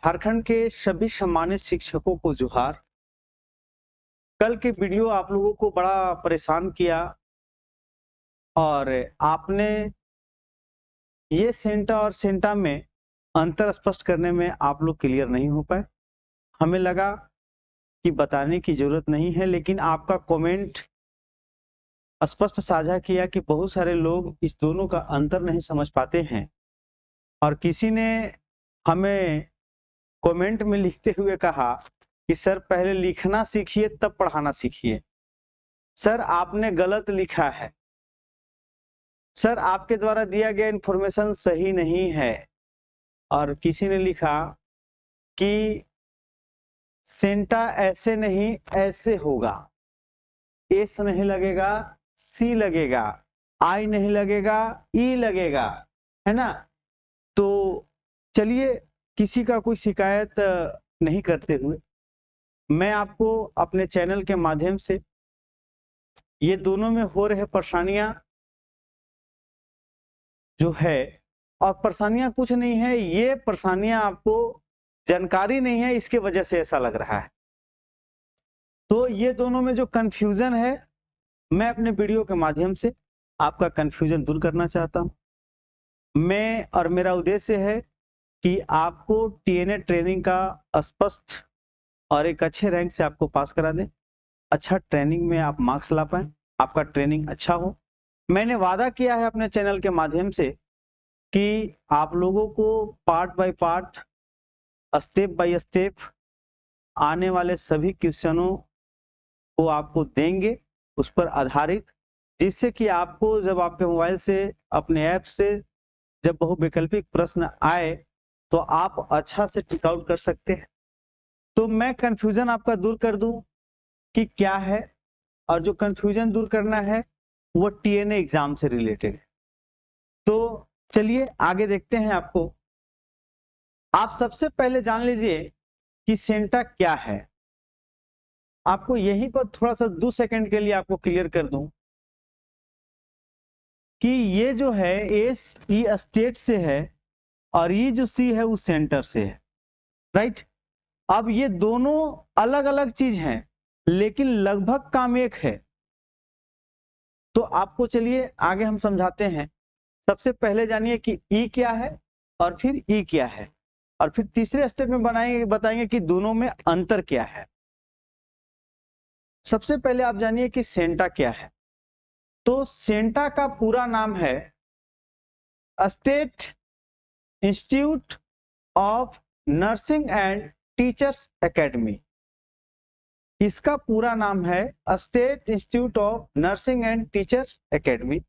झारखंड के सभी सम्मानित शिक्षकों को जोहार। कल के वीडियो आप लोगों को बड़ा परेशान किया और आपने ये सेंटा और सेंटा में अंतर स्पष्ट करने में आप लोग क्लियर नहीं हो पाए। हमें लगा कि बताने की जरूरत नहीं है, लेकिन आपका कमेंट स्पष्ट साझा किया कि बहुत सारे लोग इस दोनों का अंतर नहीं समझ पाते हैं। और किसी ने हमें कमेंट में लिखते हुए कहा कि सर पहले लिखना सीखिए तब पढ़ाना सीखिए। सर आपने गलत लिखा है, सर आपके द्वारा दिया गया इंफॉर्मेशन सही नहीं है। और किसी ने लिखा कि सेंटा ऐसे नहीं ऐसे होगा, एस नहीं लगेगा सी लगेगा, आई नहीं लगेगा ई लगेगा, है ना। तो चलिए किसी का कोई शिकायत नहीं करते हुए मैं आपको अपने चैनल के माध्यम से ये दोनों में हो रहे परेशानियां जो है, और परेशानियां कुछ नहीं है, ये परेशानियां आपको जानकारी नहीं है, इसके वजह से ऐसा लग रहा है। तो ये दोनों में जो कंफ्यूजन है, मैं अपने वीडियो के माध्यम से आपका कंफ्यूजन दूर करना चाहता हूं। मैं और मेरा उद्देश्य है कि आपको टीएनए ट्रेनिंग का स्पष्ट और एक अच्छे रैंक से आपको पास करा दें, अच्छा ट्रेनिंग में आप मार्क्स ला पाए, आपका ट्रेनिंग अच्छा हो। मैंने वादा किया है अपने चैनल के माध्यम से कि आप लोगों को part by part, step by step आने वाले सभी क्वेश्चनों को आपको देंगे उस पर आधारित, जिससे कि आपको जब आपके मोबाइल से अपने ऐप से जब बहुविकल्पिक प्रश्न आए तो आप अच्छा से टिक आउट कर सकते हैं। तो मैं कंफ्यूजन आपका दूर कर दूं कि क्या है, और जो कंफ्यूजन दूर करना है वो टीएनए एग्जाम से रिलेटेड है। तो चलिए आगे देखते हैं। आप सबसे पहले जान लीजिए कि सेंटा क्या है। आपको यहीं पर थोड़ा सा 2 सेकंड के लिए आपको क्लियर कर दूं कि ये जो है एस ई स्टेट से है और ये जो सी है वो सेंटर से है, राइट। अब ये दोनों अलग अलग चीज हैं लेकिन लगभग काम एक है। तो आपको चलिए आगे हम समझाते हैं। सबसे पहले जानिए कि ई क्या है और फिर ई क्या है, और फिर तीसरे स्टेप में बताएंगे कि दोनों में अंतर क्या है। सबसे पहले आप जानिए कि सेंटा क्या है। तो सेंटा का पूरा नाम है state institute of nursing and teachers academy. इसका पूरा नाम है state institute of nursing and teachers academy.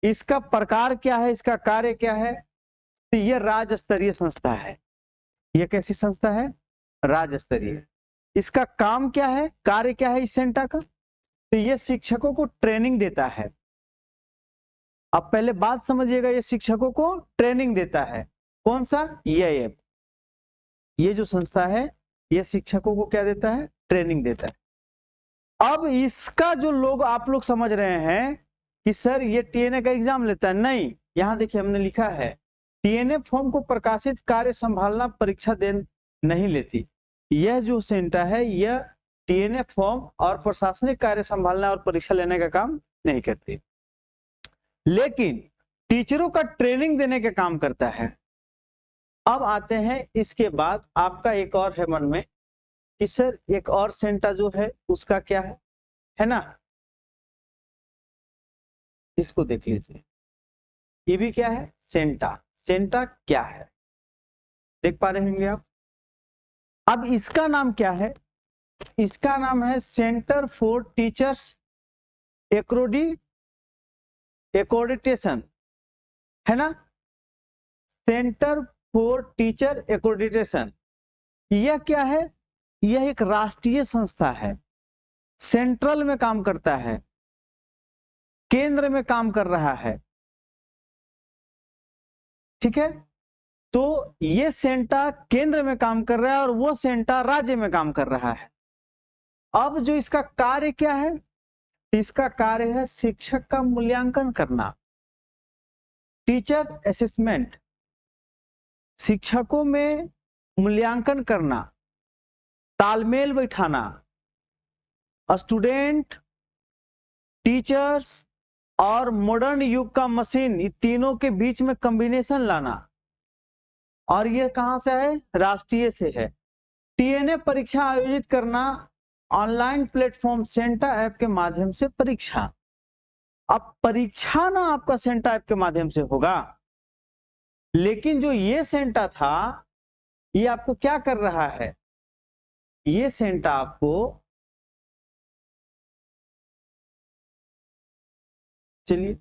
इसका प्रकार क्या है, इसका कार्य क्या है? तो यह राज्य स्तरीय संस्था है। यह कैसी संस्था है? राज्य स्तरीय। इसका काम क्या है, कार्य क्या है इस सेंटा का? तो यह शिक्षकों को ट्रेनिंग देता है। अब पहले बात समझिएगा, यह शिक्षकों को ट्रेनिंग देता है। कौन सा? ये जो संस्था है यह शिक्षकों को क्या देता है? ट्रेनिंग देता है। अब इसका जो लोग आप लोग समझ रहे हैं कि सर ये टीएनए का एग्जाम लेता है, नहीं। यहां देखिए हमने लिखा है टीएनए फॉर्म को प्रकाशित कार्य संभालना परीक्षा दे नहीं लेती। यह जो सेंटा है यह टीएनए फॉर्म और प्रशासनिक कार्य संभालना और परीक्षा लेने का काम नहीं करती, लेकिन टीचरों का ट्रेनिंग देने का काम करता है। अब आते हैं इसके बाद आपका एक और है मन में कि सर एक और सेंटा जो है उसका क्या है ना। इसको देख लीजिए, ये भी क्या है? सेंटा। सेंटा क्या है देख पा रहे होंगे आप। अब इसका नाम क्या है? इसका नाम है सेंटर फॉर टीचर्स एक्रेडिटेशन, है ना। सेंटर फॉर टीचर एक्रेडिटेशन, यह क्या है? यह एक राष्ट्रीय संस्था है, सेंट्रल में काम करता है, केंद्र में काम कर रहा है, ठीक है। तो ये सेंटा केंद्र में काम कर रहा है और वो सेंटा राज्य में काम कर रहा है। अब जो इसका कार्य क्या है? इसका कार्य है शिक्षक का मूल्यांकन करना, टीचर असेसमेंट। शिक्षकों में मूल्यांकन करना, तालमेल बैठाना, स्टूडेंट, टीचर्स और मॉडर्न युग का मशीन, ये तीनों के बीच में कॉम्बिनेशन लाना। और ये कहां से है? राष्ट्रीय से है। टीएनए परीक्षा आयोजित करना, ऑनलाइन प्लेटफॉर्म सेंटा ऐप के माध्यम से परीक्षा। अब परीक्षा ना आपका सेंटा ऐप के माध्यम से होगा, लेकिन जो ये सेंटा था ये आपको क्या कर रहा है? ये सेंटा आपको, चलिए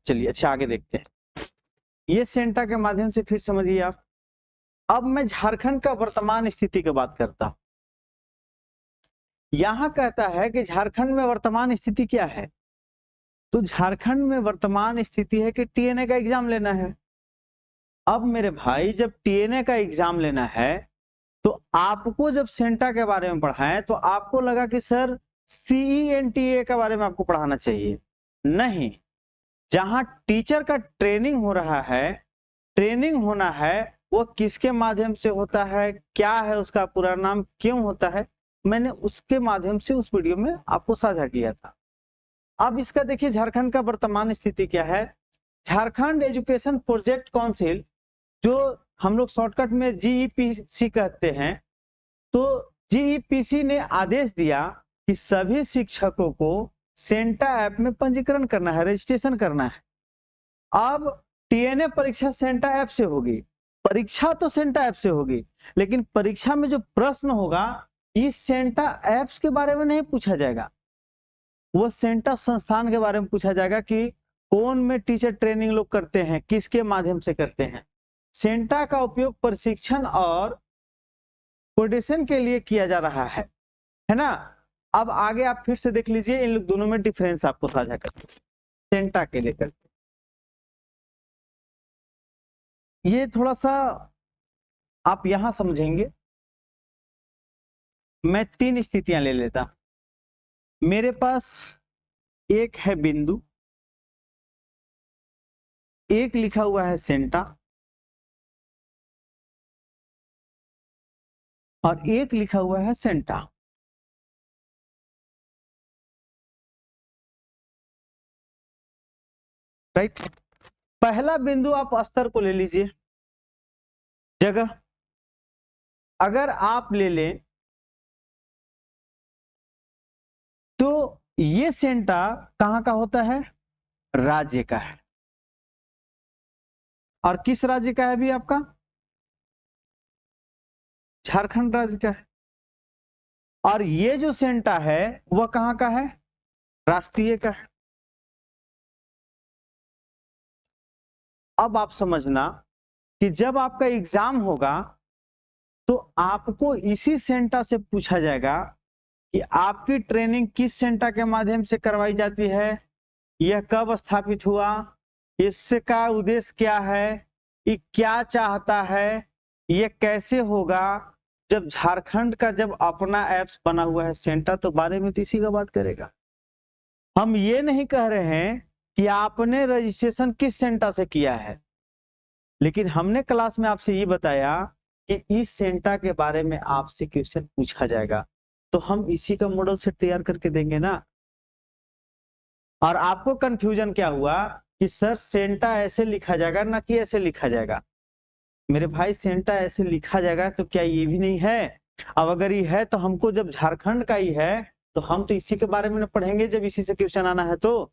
चलिए अच्छा आगे देखते हैं। ये सेंटा के माध्यम से फिर समझिए आप। अब मैं झारखंड का वर्तमान स्थिति की बात करता हूं। यहां कहता है कि झारखंड में वर्तमान स्थिति क्या है, तो झारखंड में वर्तमान स्थिति है कि टीएनए का एग्जाम लेना है। अब मेरे भाई जब टीएनए का एग्जाम लेना है तो आपको जब सेंटा के बारे में पढ़ाएं तो आपको लगा कि सर सीईएनटीए के बारे में आपको पढ़ाना चाहिए। नहीं, जहां टीचर का ट्रेनिंग हो रहा है, ट्रेनिंग होना है, वो किसके माध्यम से होता है, क्या है उसका पूरा नाम, क्यों होता है, मैंने उसके माध्यम से उस वीडियो में आपको साझा किया था। अब इसका देखिए झारखंड का वर्तमान स्थिति क्या है। झारखंड एजुकेशन प्रोजेक्ट काउंसिल, जो हम लोग शॉर्टकट में जीईपीसी कहते हैं, तो जीईपीसी ने आदेश दिया कि सभी शिक्षकों को सेंटा ऐप में पंजीकरण करना है, रजिस्ट्रेशन करना है। अब टीएनए परीक्षा सेंटा ऐप से होगी, परीक्षा तो सेंटा ऐप से होगी, लेकिन परीक्षा में जो प्रश्न होगा इस सेंटा ऐप्स के बारे में नहीं पूछा जाएगा, वो सेंटा संस्थान के बारे में पूछा जाएगा कि कौन में टीचर ट्रेनिंग लोग करते हैं, किसके माध्यम से करते हैं। सेंटा का उपयोग प्रशिक्षण और कोऑर्डिनेशन के लिए किया जा रहा है ना। अब आगे आप फिर से देख लीजिए, इन लोग दोनों में डिफरेंस आपको साझा करते हैं सेंटा के लेकर। ये थोड़ा सा आप यहां समझेंगे। मैं 3 स्थितियां ले लेता। मेरे पास एक है बिंदु, एक लिखा हुआ है सेंटा, और एक लिखा हुआ है सेंटा। राइट। पहला बिंदु आप स्तर को ले लीजिए, जगह अगर आप ले लें तो ये सेंटा कहां का होता है? राज्य का है। और किस राज्य का है भी आपका? झारखंड राज्य का है। और ये जो सेंटा है वह कहां का है? राष्ट्रीय का है। अब आप समझना कि जब आपका एग्जाम होगा तो आपको इसी सेंटा से पूछा जाएगा कि आपकी ट्रेनिंग किस सेंटा के माध्यम से करवाई जाती है, यह कब स्थापित हुआ, इसका उद्देश्य क्या है, ये क्या चाहता है, ये कैसे होगा। जब झारखंड का जब अपना ऐप्स बना हुआ है सेंटा, तो बारे में तो इसी का बात करेगा। हम ये नहीं कह रहे हैं कि आपने रजिस्ट्रेशन किस सेंटा से किया है, लेकिन हमने क्लास में आपसे ये बताया कि इस सेंटा के बारे में आपसे क्वेश्चन पूछा जाएगा, तो हम इसी का मॉडल से तैयार करके देंगे ना। और आपको कंफ्यूजन क्या हुआ कि सर सेंटा ऐसे लिखा जाएगा ना कि ऐसे लिखा जाएगा। मेरे भाई सेंटा ऐसे लिखा जाएगा तो क्या ये भी नहीं है? अब अगर ये है तो हमको जब झारखंड का ही है तो हम तो इसी के बारे में पढ़ेंगे जब इसी से क्वेश्चन आना है। तो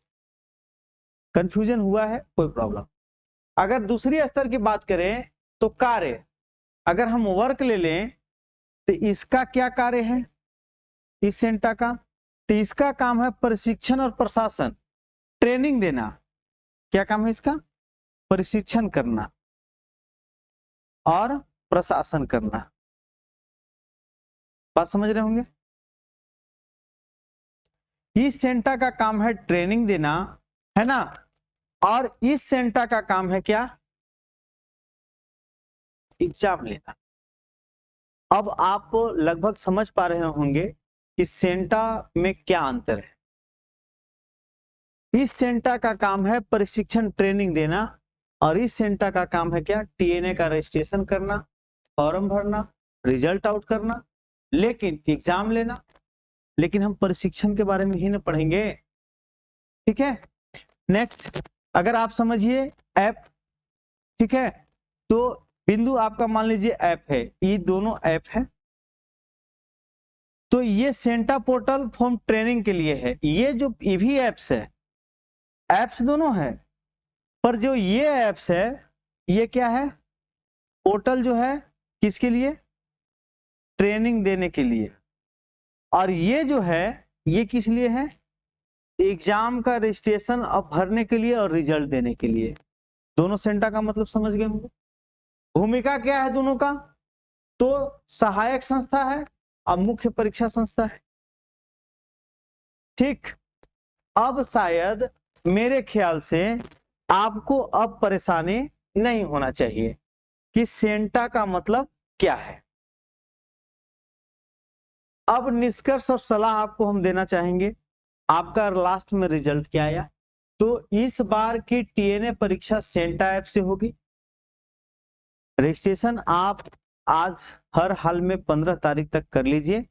कंफ्यूजन हुआ है, कोई प्रॉब्लम। अगर दूसरी स्तर की बात करें तो कार्य, अगर हम वर्क ले लें तो इसका क्या कार्य है इस सेंटा का? तो इसका काम है प्रशिक्षण और प्रशासन, ट्रेनिंग देना। क्या काम है इसका? प्रशिक्षण करना और प्रशासन करना। बात समझ रहे होंगे। इस सेंटा का काम है ट्रेनिंग देना, है ना, और इस सेंटा का काम है क्या? एग्जाम लेना। अब आप लगभग समझ पा रहे होंगे कि सेंटा में क्या अंतर है। इस सेंटा का काम है प्रशिक्षण ट्रेनिंग देना और इस सेंटा का काम है क्या, टीएनए का रजिस्ट्रेशन करना, फॉर्म भरना, रिजल्ट आउट करना, लेकिन एग्जाम लेना। लेकिन हम प्रशिक्षण के बारे में ही ना पढ़ेंगे, ठीक है। नेक्स्ट, अगर आप समझिए ऐप, ठीक है, तो बिंदु आपका मान लीजिए ऐप है, ये दोनों ऐप है। तो ये सेंटा पोर्टल फॉर्म ट्रेनिंग के लिए है, ये जो ये भी ऐप्स है, ऐप्स दोनों है, पर जो ये ऐप्स है ये क्या है, पोर्टल जो है किसके लिए, ट्रेनिंग देने के लिए। और ये जो है ये किस लिए है, एग्जाम का रजिस्ट्रेशन अब भरने के लिए और रिजल्ट देने के लिए। दोनों सेंटा का मतलब समझ गए होंगे। भूमिका क्या है दोनों का, तो सहायक संस्था है और मुख्य परीक्षा संस्था है, ठीक। अब शायद मेरे ख्याल से आपको अब परेशानी नहीं होना चाहिए कि सेंटा का मतलब क्या है। अब निष्कर्ष और सलाह आपको हम देना चाहेंगे। आपका लास्ट में रिजल्ट क्या आया, तो इस बार की टीएनए परीक्षा सेंटा ऐप से होगी। रजिस्ट्रेशन आप आज हर हाल में 15 तारीख तक कर लीजिए।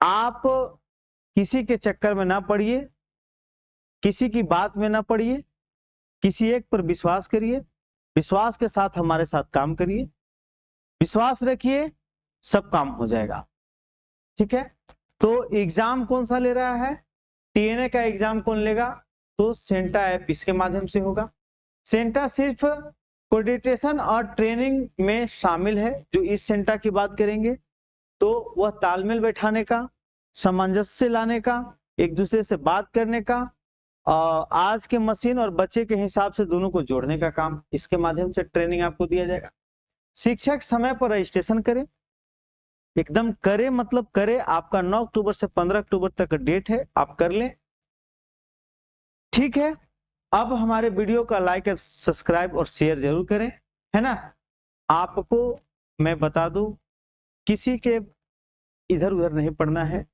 आप किसी के चक्कर में ना पड़िए, किसी की बात में ना पड़िए, किसी एक पर विश्वास करिए, विश्वास के साथ हमारे साथ काम करिए, विश्वास रखिए, सब काम हो जाएगा, ठीक है। तो एग्जाम कौन सा ले रहा है, टीएनए का एग्जाम कौन लेगा, तो सेंटा ऐप इसके माध्यम से होगा। सेंटा सिर्फ कोऑर्डिनेशन और ट्रेनिंग में शामिल है। जो इस सेंटा की बात करेंगे तो वह तालमेल बैठाने का, सामंजस्य लाने का, एक दूसरे से बात करने का, आज के मशीन और बच्चे के हिसाब से दोनों को जोड़ने का काम इसके माध्यम से ट्रेनिंग आपको दिया जाएगा। शिक्षक समय पर रजिस्ट्रेशन करें, एकदम करे मतलब करे। आपका 9 अक्टूबर से 15 अक्टूबर तक डेट है, आप कर लें, ठीक है। अब हमारे वीडियो का लाइक और सब्सक्राइब और शेयर जरूर करें, है ना। आपको मैं बता दूं, किसी के इधर उधर नहीं पढ़ना है।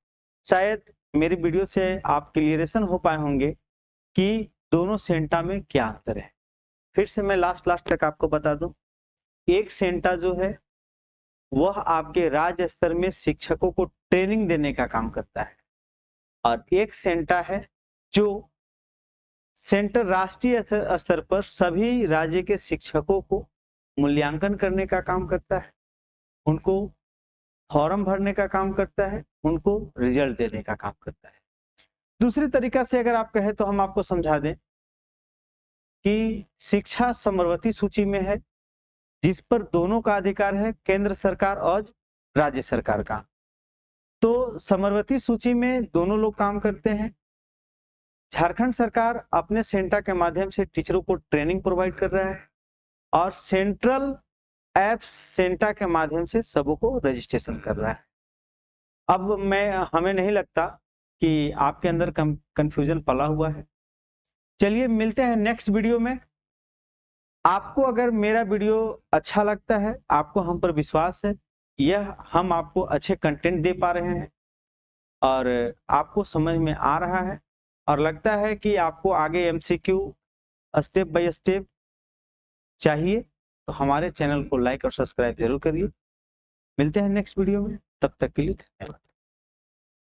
शायद मेरी वीडियो से आप क्लियरेशन हो पाए होंगे कि दोनों सेंटा में क्या अंतर है। फिर से मैं लास्ट तक आपको बता दूं, एक सेंटा जो है वह आपके राज्य स्तर में शिक्षकों को ट्रेनिंग देने का काम करता है, और एक सेंटा है जो सेंटर राष्ट्रीय स्तर पर सभी राज्य के शिक्षकों को मूल्यांकन करने का काम करता है, उनको फॉर्म भरने का काम करता है, उनको रिजल्ट देने का काम करता है। दूसरी तरीका से अगर आप कहें तो हम आपको समझा दें कि शिक्षा समवर्ती सूची में है, जिस पर दोनों का अधिकार है, केंद्र सरकार और राज्य सरकार का। तो समवर्ती सूची में दोनों लोग काम करते हैं। झारखंड सरकार अपने सेंटा के माध्यम से टीचरों को ट्रेनिंग प्रोवाइड कर रहा है, और सेंट्रल ऐप सेंटा के माध्यम से सबको रजिस्ट्रेशन कर रहा है। अब हमें नहीं लगता कि आपके अंदर कंफ्यूजन पला हुआ है। चलिए मिलते हैं नेक्स्ट वीडियो में। आपको अगर मेरा वीडियो अच्छा लगता है, आपको हम पर विश्वास है, यह हम आपको अच्छे कंटेंट दे पा रहे हैं और आपको समझ में आ रहा है, और लगता है कि आपको आगे एमसीक्यू स्टेप बाय स्टेप चाहिए, तो हमारे चैनल को लाइक और सब्सक्राइब जरूर करिए। मिलते हैं नेक्स्ट वीडियो में, तब तक के लिए धन्यवाद।